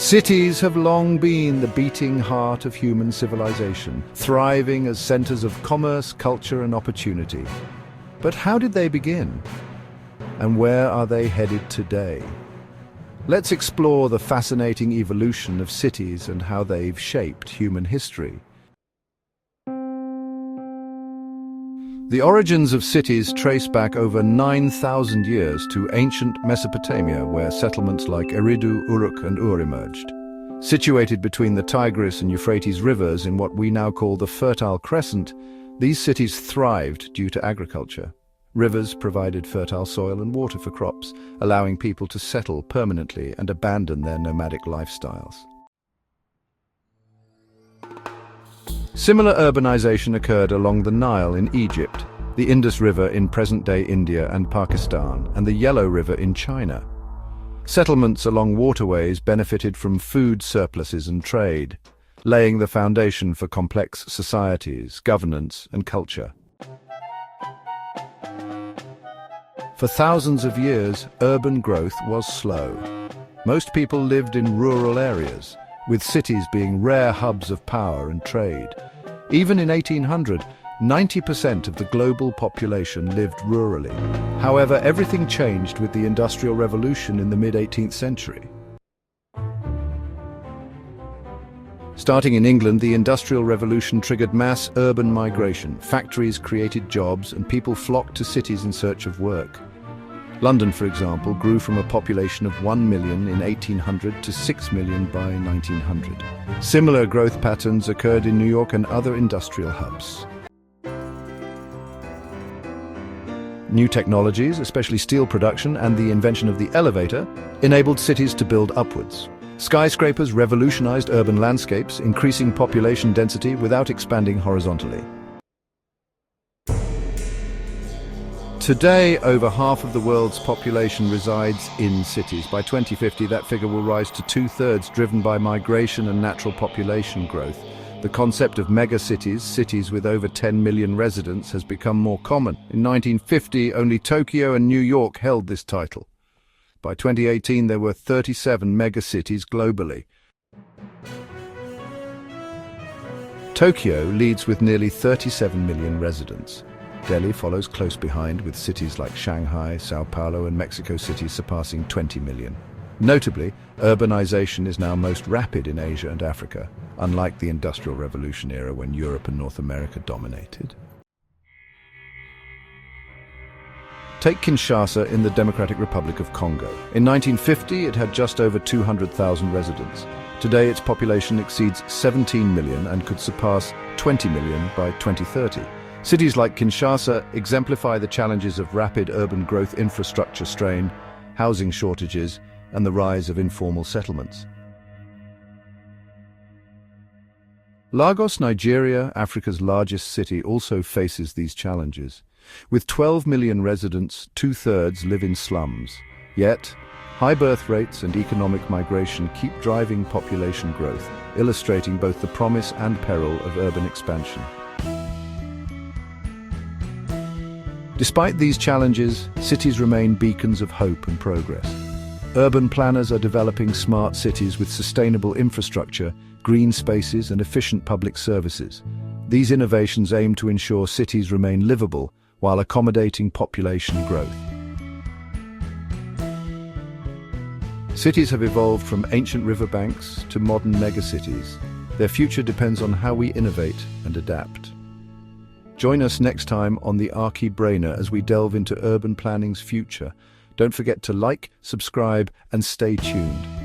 Cities have long been the beating heart of human civilization, thriving as centers of commerce, culture, and opportunity. But how did they begin? And where are they headed today? Let's explore the fascinating evolution of cities and how they've shaped human history. The origins of cities trace back over 9,000 years to ancient Mesopotamia, where settlements like Eridu, Uruk, and Ur emerged. Situated between the Tigris and Euphrates rivers in what we now call the Fertile Crescent, these cities thrived due to agriculture. Rivers provided fertile soil and water for crops, allowing people to settle permanently and abandon their nomadic lifestyles. Similar urbanization occurred along the Nile in Egypt, the Indus River in present-day India and Pakistan, and the Yellow River in China. Settlements along waterways benefited from food surpluses and trade, laying the foundation for complex societies, governance, and culture. For thousands of years, urban growth was slow. Most people lived in rural areas, with cities being rare hubs of power and trade. Even in 1800, 90% of the global population lived rurally. However, everything changed with the Industrial Revolution in the mid-18th century. Starting in England, the Industrial Revolution triggered mass urban migration. Factories created jobs, and people flocked to cities in search of work. London, for example, grew from a population of 1 million in 1800 to 6 million by 1900. Similar growth patterns occurred in New York and other industrial hubs. New technologies, especially steel production and the invention of the elevator, enabled cities to build upwards. Skyscrapers revolutionized urban landscapes, increasing population density without expanding horizontally. Today, over half of the world's population resides in cities. By 2050, that figure will rise to two-thirds, driven by migration and natural population growth. The concept of megacities, cities with over 10 million residents, has become more common. In 1950, only Tokyo and New York held this title. By 2018, there were 37 megacities globally. Tokyo leads with nearly 37 million residents. Delhi follows close behind, with cities like Shanghai, Sao Paulo, and Mexico City surpassing 20 million. Notably, urbanization is now most rapid in Asia and Africa, unlike the Industrial Revolution era when Europe and North America dominated. Take Kinshasa in the Democratic Republic of Congo. In 1950, it had just over 200,000 residents. Today, its population exceeds 17 million and could surpass 20 million by 2030. Cities like Kinshasa exemplify the challenges of rapid urban growth, infrastructure strain, housing shortages, and the rise of informal settlements. Lagos, Nigeria, Africa's largest city, also faces these challenges. With 12 million residents, two-thirds live in slums. Yet, high birth rates and economic migration keep driving population growth, illustrating both the promise and peril of urban expansion. Despite these challenges, cities remain beacons of hope and progress. Urban planners are developing smart cities with sustainable infrastructure, green spaces, and efficient public services. These innovations aim to ensure cities remain livable while accommodating population growth. Cities have evolved from ancient riverbanks to modern megacities. Their future depends on how we innovate and adapt. Join us next time on the Archi-Brainer as we delve into urban planning's future. Don't forget to like, subscribe, and stay tuned.